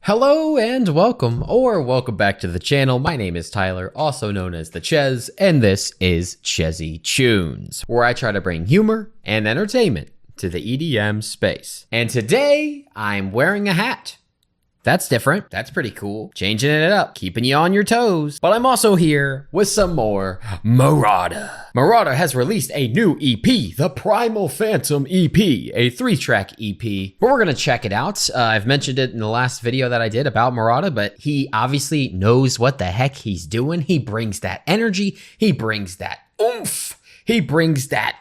Hello and welcome back to the channel. My name is Tyler, also known as the Ches, and this is Chezzy Tunes, where I try to bring humor and entertainment to the EDM space. And today, I'm wearing a hat. That's different. That's pretty cool. Changing it up, keeping you on your toes. But I'm also here with some more Marauda. Marauda has released a new EP, the Primal Phantom EP, a 3-track EP. But we're gonna check it out. I've mentioned it in the last video that I did about Marauda, but he obviously knows what the heck he's doing. He brings that energy. He brings that oomph. He brings that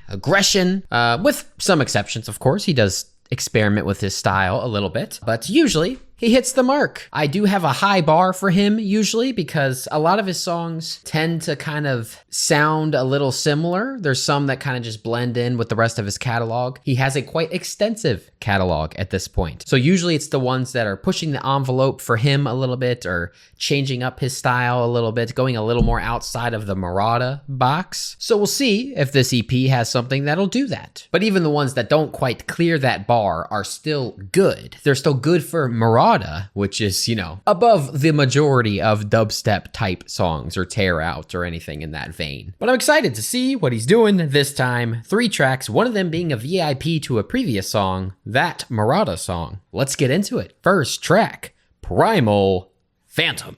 aggression, with some exceptions, of course. He does experiment with his style a little bit, but usually he hits the mark. I do have a high bar for him usually because a lot of his songs tend to kind of sound a little similar. There's some that kind of just blend in with the rest of his catalog. He has a quite extensive catalog at this point. So usually it's the ones that are pushing the envelope for him a little bit or changing up his style a little bit, going a little more outside of the Marauda box. So we'll see if this EP has something that'll do that. But even the ones that don't quite clear that bar are still good. They're still good for Marauda, which is, you know, above the majority of dubstep type songs or tear out or anything in that vein. But I'm excited to see what he's doing this time. 3 tracks, one of them being a VIP to a previous song, that Marauda song. Let's get into it. First track, Primal Phantom,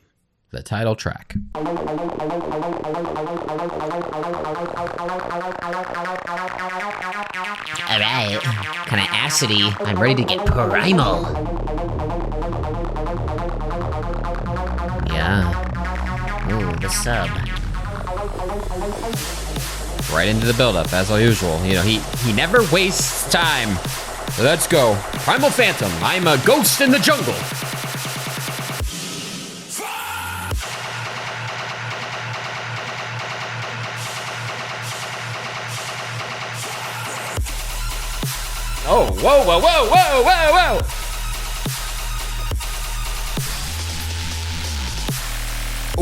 the title track. Alright, kinda acidy. I'm ready to get primal. Yeah. Ooh, the sub. Right into the buildup, as usual. You know, he never wastes time. Let's go. Primal Phantom, I'm a ghost in the jungle. Oh, whoa, whoa, whoa, whoa, whoa, whoa!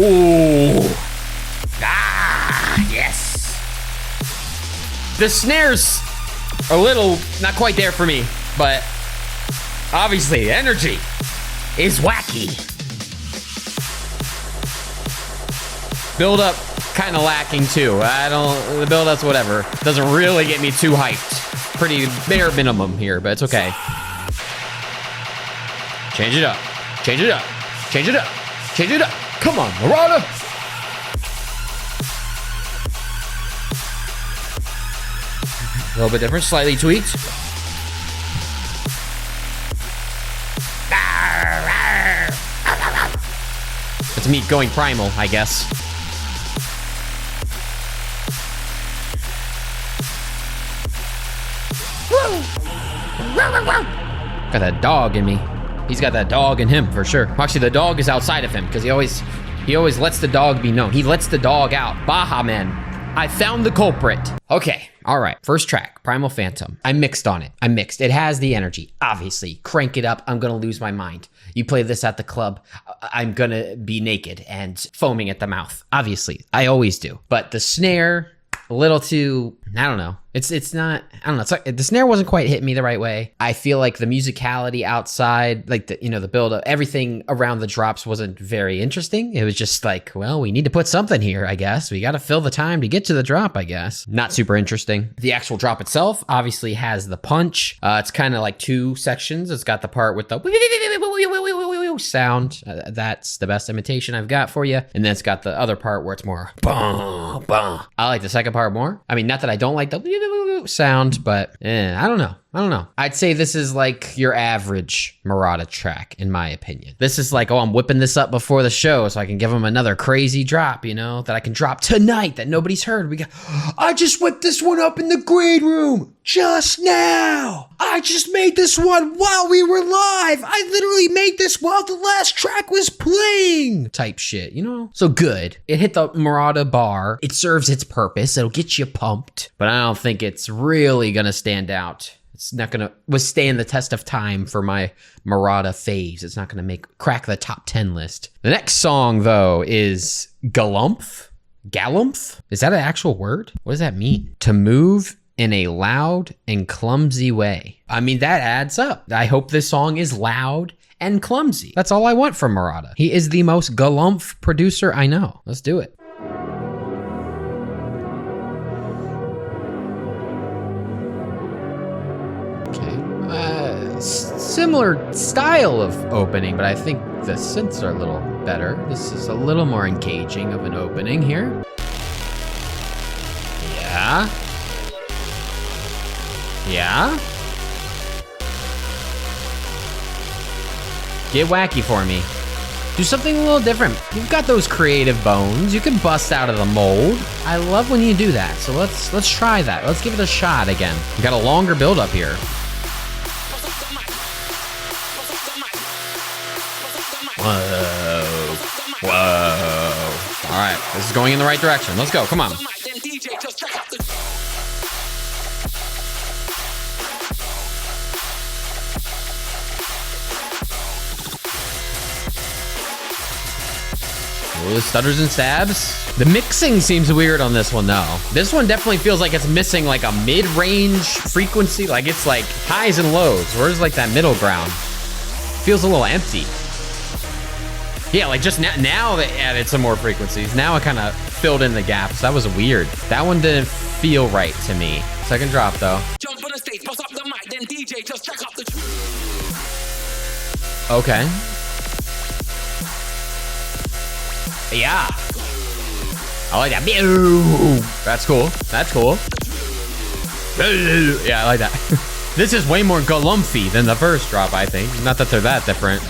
Ooh. Yes. The snares are a little not quite there for me, but obviously energy is wacky. Build up kind of lacking too. The build up's whatever. Doesn't really get me too hyped. Pretty bare minimum here, but it's okay. Change it up. Change it up. Change it up. Change it up. Come on, Marauda. A little bit different, slightly tweaked. It's me going primal, I guess. Got that dog in me. He's got that dog in him for sure. Actually, the dog is outside of him because he always lets the dog be known. He lets the dog out. Baha man, I found the culprit. Okay, all right. First track, Primal Phantom. I'm mixed on it. I'm mixed. It has the energy, obviously. Crank it up. I'm gonna lose my mind. You play this at the club, I'm gonna be naked and foaming at the mouth. Obviously, I always do. But the snare, a little too, I don't know. It's not, I don't know. It's like the snare wasn't quite hitting me the right way. I feel like the musicality outside, like the build up, everything around the drops wasn't very interesting. It was just like, well, we need to put something here, I guess. We got to fill the time to get to the drop, I guess. Not super interesting. The actual drop itself obviously has the punch. It's kind of like 2 sections. It's got the part with the sound. That's the best imitation I've got for you. And then it's got the other part where it's more bah, bah. I like the second part more. I mean, not that I don't like the sound, but I don't know. I'd say this is like your average Marauda track, in my opinion. This is like, oh, I'm whipping this up before the show so I can give them another crazy drop, you know, that I can drop tonight that nobody's heard. I just whipped this one up in the green room just now. I just made this one while we were live. I literally made this while the last track was playing type shit, you know? So good. It hit the Marauda bar. It serves its purpose. It'll get you pumped, but I don't think it's really gonna stand out. It's not gonna withstand the test of time for my Marauda faves. It's not gonna crack the top 10 list. The next song though is GALUMPH. GALUMPH? Is that an actual word? What does that mean? To move in a loud and clumsy way. I mean, that adds up. I hope this song is loud and clumsy. That's all I want from Marauda. He is the most GALUMPH producer I know. Let's do it. Similar style of opening, but I think the synths are a little better. This is a little more engaging of an opening here. Yeah. Yeah. Get wacky for me. Do something a little different. You've got those creative bones. You can bust out of the mold. I love when you do that. So let's try that. Let's give it a shot again. You got a longer build up here. Whoa. Whoa. All right, this is going in the right direction. Let's go, come on. Ooh, the stutters and stabs. The mixing seems weird on this one though. This one definitely feels like it's missing like a mid-range frequency. Like it's like highs and lows. Where's like that middle ground? Feels a little empty. Yeah, like just now they added some more frequencies. Now it kind of filled in the gaps. That was weird. That one didn't feel right to me. Second drop though. Jump on the stage, bust up the mic, then DJ just check out the okay. Yeah. I like that. That's cool. That's cool. Yeah, I like that. This is way more GALUMPH-y than the first drop, I think. Not that they're that different.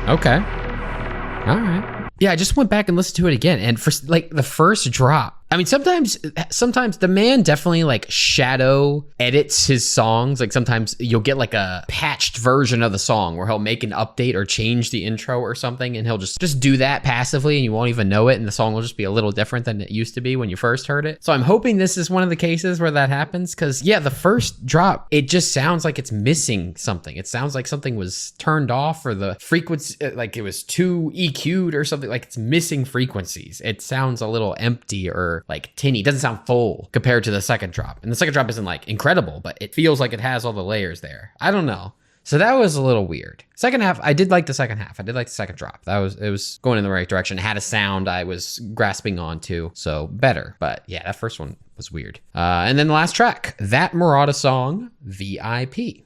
Okay. All right. Yeah, I just went back and listened to it again. And for like the first drop, I mean, sometimes the man definitely like shadow edits his songs. Like sometimes you'll get like a patched version of the song where he'll make an update or change the intro or something. And he'll just do that passively and you won't even know it. And the song will just be a little different than it used to be when you first heard it. So I'm hoping this is one of the cases where that happens. Cause yeah, the first drop, it just sounds like it's missing something. It sounds like something was turned off or the frequency, like it was too EQ'd or something, like it's missing frequencies. It sounds a little empty or like tinny. It doesn't sound full compared to the second drop. And the second drop isn't like incredible, but it feels like it has all the layers there. I don't know. So that was a little weird. Second half, I did like the second half. I did like the second drop. It was going in the right direction. It had a sound I was grasping onto, so better. But yeah, that first one was weird. And then the last track, that Marauda song, VIP.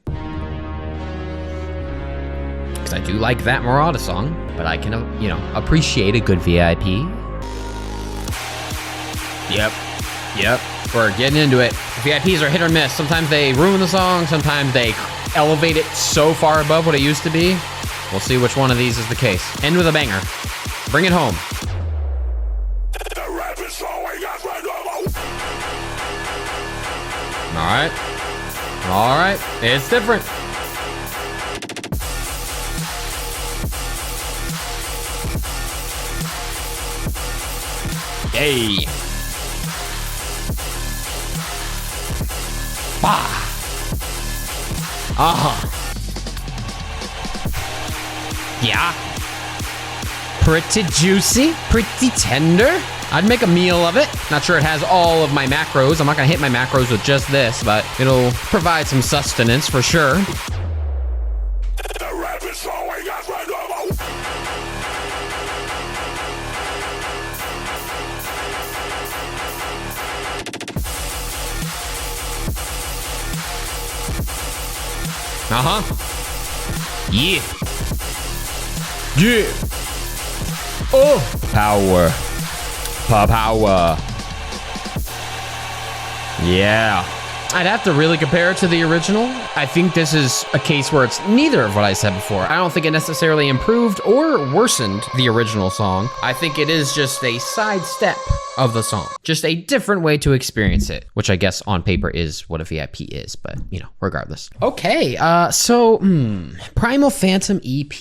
Because I do like that Marauda song, but I can, appreciate a good VIP. Yep. We're getting into it. VIPs are hit or miss. Sometimes they ruin the song. Sometimes they elevate it so far above what it used to be. We'll see which one of these is the case. End with a banger. Bring it home. All right. It's different. Yay. Bah. Yeah. Pretty juicy, pretty tender. I'd make a meal of it. Not sure it has all of my macros. I'm not gonna hit my macros with just this, but it'll provide some sustenance for sure. Yeah. Oh, power. Power. Yeah. I'd have to really compare it to the original. I think this is a case where it's neither of what I said before. I don't think it necessarily improved or worsened the original song. I think it is just a sidestep of the song. Just a different way to experience it, which I guess on paper is what a VIP is, but regardless. Okay, so Primal Phantom EP.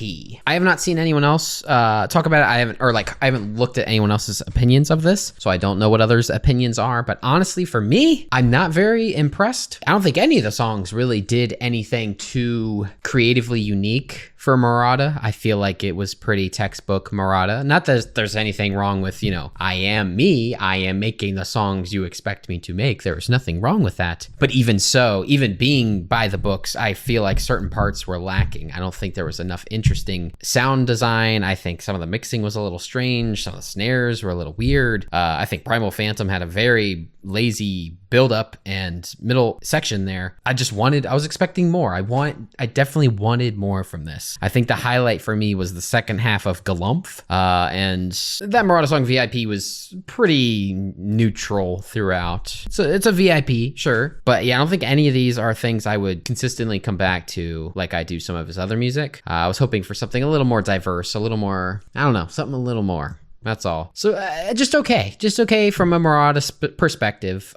I have not seen anyone else talk about it. I haven't looked at anyone else's opinions of this, so I don't know what others' opinions are, but honestly, for me, I'm not very impressed. I don't think any of the songs really did did anything too creatively unique for Marauda. I feel like it was pretty textbook Marauda. Not that there's anything wrong with, I am me. I am making the songs you expect me to make. There was nothing wrong with that. But even so, even being by the books, I feel like certain parts were lacking. I don't think there was enough interesting sound design. I think some of the mixing was a little strange. Some of the snares were a little weird. I think Primal Phantom had a very lazy build up and middle section there. I was expecting more. I definitely wanted more from this. I think the highlight for me was the second half of GALUMPH, and that Marauda song VIP was pretty neutral throughout. So it's a VIP, sure, but yeah, I don't think any of these are things I would consistently come back to like I do some of his other music. I was hoping for something a little more diverse, a little more, I don't know, something a little more. That's all. So just okay from a Marauda perspective.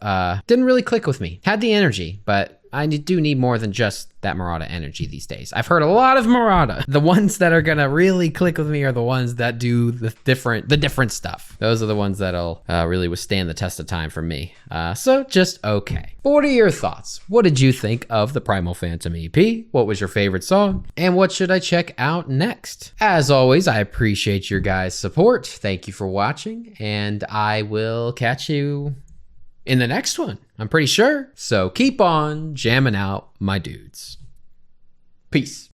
Didn't really click with me. Had the energy, but I do need more than just that Marauda energy these days. I've heard a lot of Marauda. The ones that are gonna really click with me are the ones that do the different stuff. Those are the ones that'll really withstand the test of time for me. So just okay. But what are your thoughts? What did you think of the Primal Phantom EP? What was your favorite song? And what should I check out next? As always, I appreciate your guys' support. Thank you for watching, and I will catch you in the next one, I'm pretty sure. So keep on jamming out, my dudes. Peace.